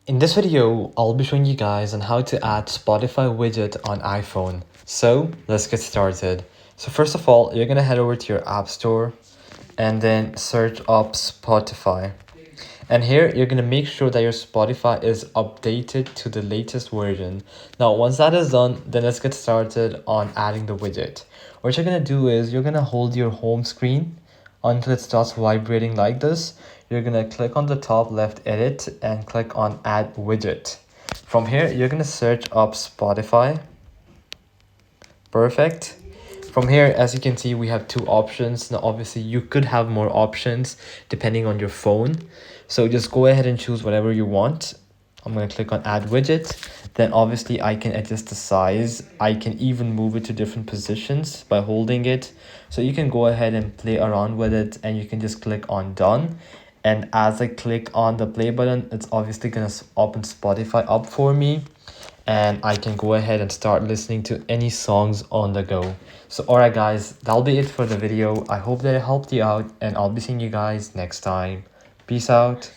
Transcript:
In this video, I'll be showing you guys on how to add Spotify widget on iPhone. So let's get started. So first of all, you're gonna head over to your App Store and then search up Spotify. And here you're gonna make sure that your Spotify is updated to the latest version. Now, once that is done, then let's get started on adding the widget. What you're gonna do is you're gonna hold your home screen until it starts vibrating like this. You're gonna click on the top left edit and click on add widget. From here, you're gonna search up Spotify. Perfect. From here, as you can see, we have two options. Now, obviously, you could have more options depending on your phone. So just go ahead and choose whatever you want. I'm going to click on add widget. Then obviously I can adjust the size. I can even move it to different positions by holding it. So you can go ahead and play around with it, and you can just click on done. And as I click on the play button, it's obviously going to open Spotify up for me, and I can go ahead and start listening to any songs on the go. So alright guys, that'll be it for the video. I hope that it helped you out, and I'll be seeing you guys next time. Peace out.